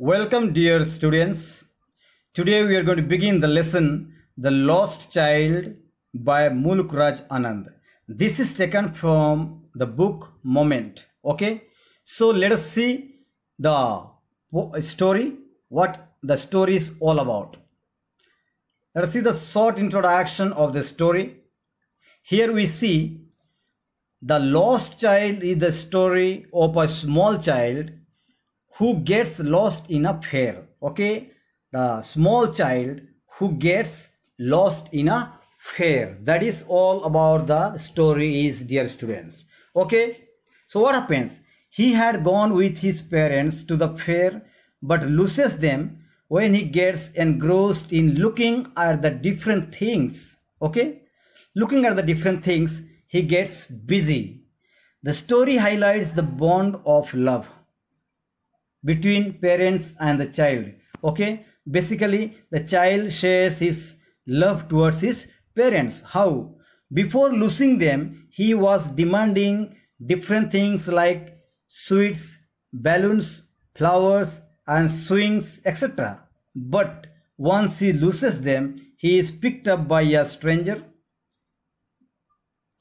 Welcome, dear students. Today we are going to begin the lesson The Lost Child by Mulk Raj Anand. This is taken from the book Moment. Okay, so let us see the story, what the story is all about. Let us see the short introduction of the story. Here we see The Lost Child is the story of a small child who gets lost in a fair. Okay, the small child who gets lost in a fair. That is all about the story is, dear students. Okay, so what happens? He had gone with his parents to the fair but loses them when he gets engrossed in looking at the different things. Okay, looking at the different things, he gets busy. The story highlights the bond of love between parents and the child. Okay, basically the child shares his love towards his parents. How? Before losing them, he was demanding different things like sweets, balloons, flowers and swings, etc. But once he loses them, he is picked up by a stranger.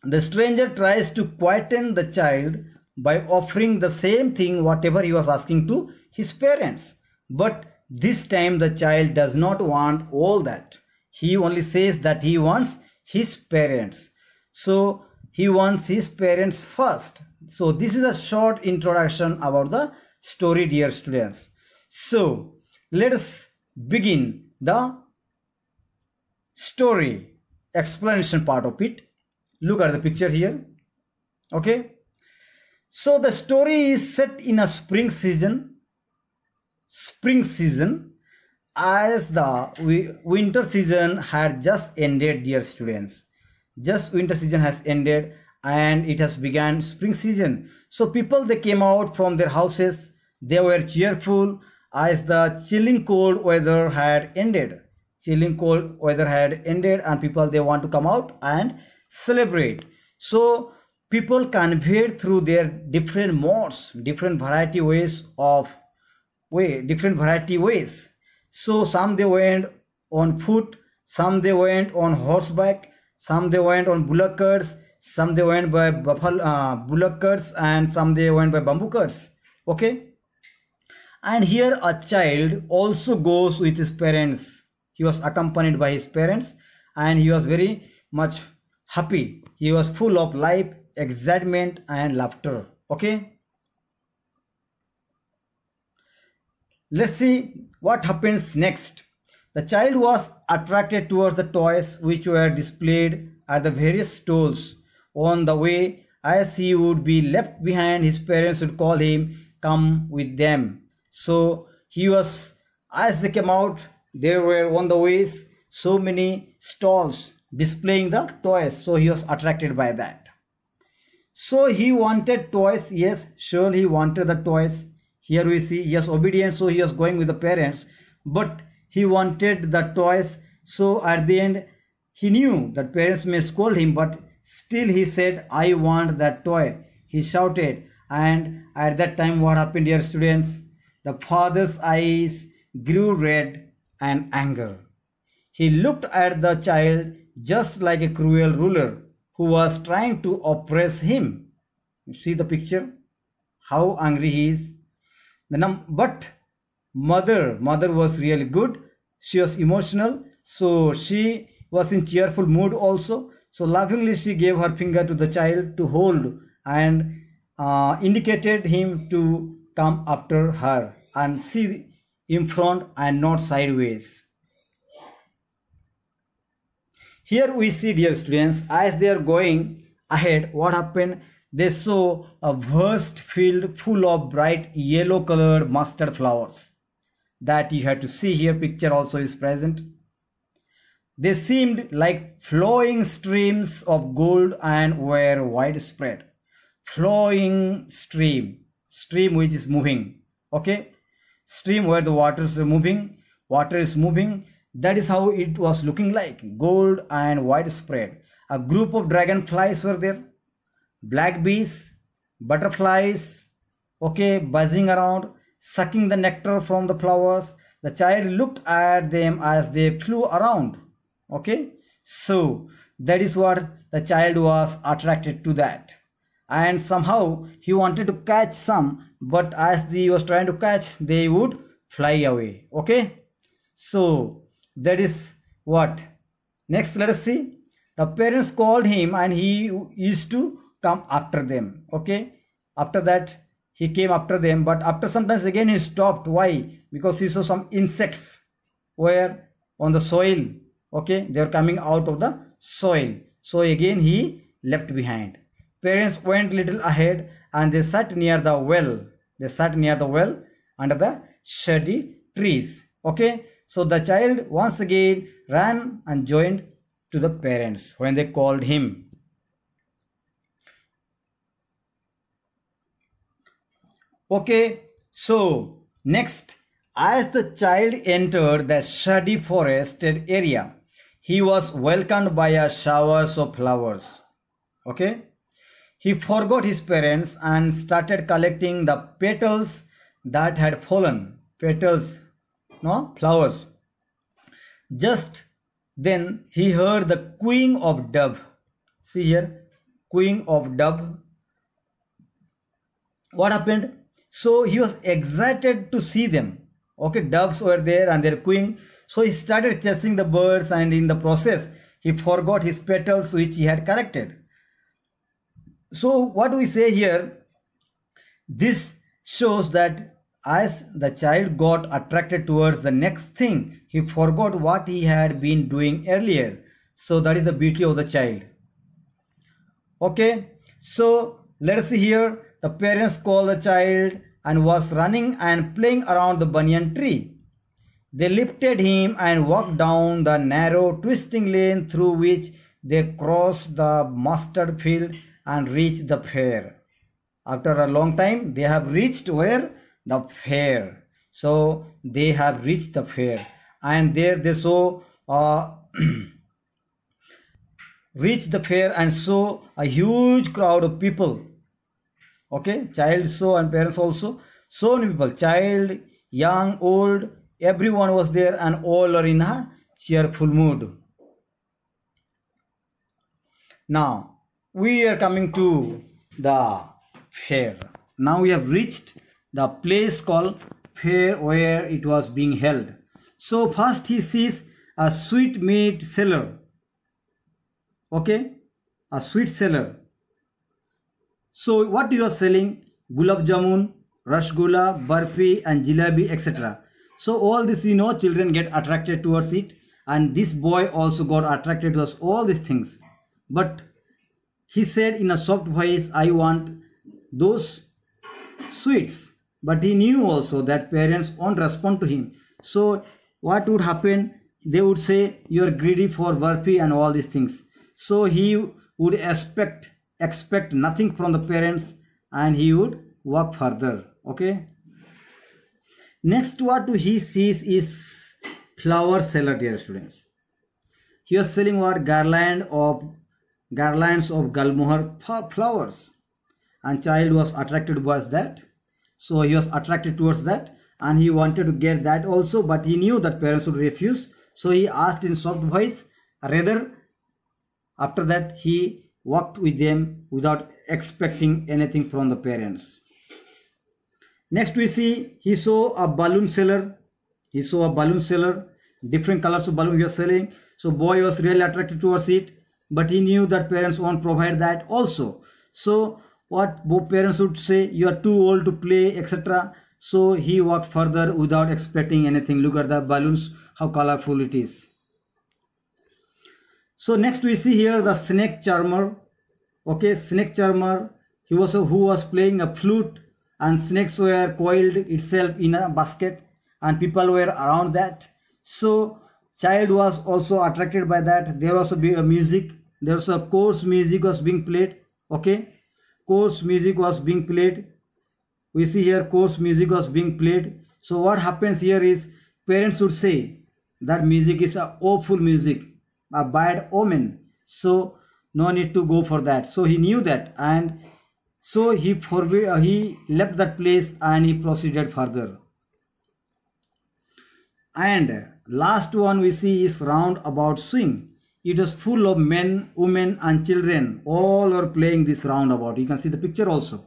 The stranger tries to quieten the child by offering the same thing whatever he was asking to his parents. But this time the child does not want all that. He only says that he wants his parents. So he wants his parents first. So this is a short introduction about the story, dear students. So let us begin the story explanation part of it. Look at the picture here. Okay, so the story is set in a spring season as the winter season had just ended, dear students. Just winter season has ended and it has begun spring season. So people, they came out from their houses. They were cheerful as the chilling cold weather had ended. And people, they want to come out and celebrate. So people conveyed through their different modes, different variety ways. So some they went on foot, some they went on horseback, some they went on bullock carts, some they went by bullock carts, and some they went by bamboo carts. Okay, and here a child also goes with his parents. He was accompanied by his parents and he was very much happy. He was full of life, excitement and laughter. Okay, let's see what happens next. The child was attracted towards the toys which were displayed at the various stalls. On the way, as he would be left behind, his parents would call him, come with them. So he was, as they came out, there were on the ways so many stalls displaying the toys. So he was attracted by that. So he wanted toys. Yes, surely he wanted the toys. Here we see, yes, obedient. So he was going with the parents, but he wanted the toys. So at the end, he knew that parents may scold him, but still he said, I want that toy. He shouted. And at that time, what happened, dear students? The father's eyes grew red and anger. He looked at the child just like a cruel ruler who was trying to oppress him. You see the picture? How angry he is. But mother was really good. She was emotional, so she was in cheerful mood also. So lovingly she gave her finger to the child to hold and indicated him to come after her and see in front and not sideways. Here we see, dear students, as they are going ahead, what happened? They saw a vast field full of bright yellow colored mustard flowers that you have to see here. Picture also is present. They seemed like flowing streams of gold and were widespread. Flowing stream which is moving. Okay, stream where the water is moving. That is how it was looking like, gold and widespread. A group of dragonflies were there, black bees, butterflies, okay, buzzing around. sucking the nectar from the flowers. The child looked at them as they flew around. Okay, so that is what the child was attracted to that, and somehow he wanted to catch some, but as he was trying to catch, they would fly away. Okay, so that is what. Next, let us see. The parents called him and he used to come after them. Okay, after that he came after them, but after sometimes again he stopped. Why? Because he saw some insects were on the soil. Okay, they are coming out of the soil, so again he left behind. Parents went little ahead and they sat near the well. They sat near the well under the shady trees. Okay, so the child once again ran and joined to the parents when they called him. Okay, so next, as the child entered the shady forested area, he was welcomed by a shower of flowers. Okay, he forgot his parents and started collecting the petals that had fallen. Petals, no, flowers. Just then he heard the cooing of dove. See here, cooing of dove. What happened? So he was excited to see them. Okay, doves were there and they're cooing. So he started chasing the birds, and in the process he forgot his petals which he had collected. So what we say here, this shows that as the child got attracted towards the next thing, he forgot what he had been doing earlier. So that is the beauty of the child. Okay, so let us see here. The parents called the child and was running and playing around the banyan tree. They lifted him and walked down the narrow twisting lane through which they crossed the mustard field and reached the fair. After a long time, they have reached where? The fair. So they have reached the fair, and there they saw reached the fair and saw a huge crowd of people. Okay, child saw and parents also. So many people, child, young, old, everyone was there, and all are in a cheerful mood. Now we are coming to the fair. Now we have reached the place called fair where it was being held. So first he sees a sweet meat seller. Okay, a sweet seller. So what you are selling? Gulab jamun, rasgulla, barfi and jalebi, etc. So all this, children get attracted towards it, and this boy also got attracted towards all these things. But he said in a soft voice, I want those sweets. But he knew also that parents won't respond to him. So what would happen? They would say, you are greedy for barfi and all these things. So he would expect nothing from the parents, and he would walk further. Okay. Next, what he sees is flower seller, dear students. He was selling what? Garlands of Gulmohar flowers, and child was attracted towards that. So he was attracted towards that, and he wanted to get that also, but he knew that parents would refuse. So he asked in soft voice. Rather, after that he walked with them without expecting anything from the parents. Next we see he saw a balloon seller. Different colors of balloon he was selling. So boy was really attracted towards it, but he knew that parents won't provide that also. So what both parents would say, you are too old to play, etc. So he walked further without expecting anything. Look at the balloons, how colorful it is. So next we see here the snake charmer. Okay, snake charmer. He was who was playing a flute, and snakes were coiled itself in a basket, and people were around that. So child was also attracted by that. There was a music. There was a coarse music was being played. Okay, coarse music was being played. We see here coarse music was being played. So what happens here is parents would say that music is a awful music, a bad omen. So no need to go for that. So he knew that, and So he left that place and he proceeded further. And last one we see is roundabout swing. It was full of men, women and children. All were playing this roundabout. You can see the picture also.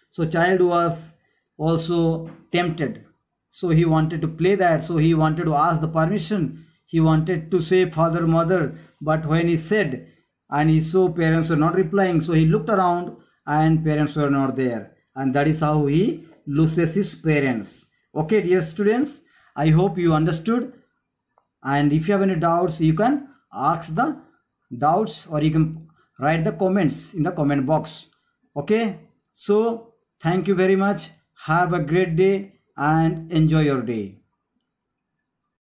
So child was also tempted. So he wanted to play that. So he wanted to ask the permission. He wanted to say father, mother. But when he said and he saw parents were not replying. So he looked around and parents were not there. And that is how he loses his parents. Okay, dear students. I hope you understood, and if you have any doubts you can ask the doubts or you can write the comments in the comment box. Okay, so thank you very much. Have a great day and enjoy your day.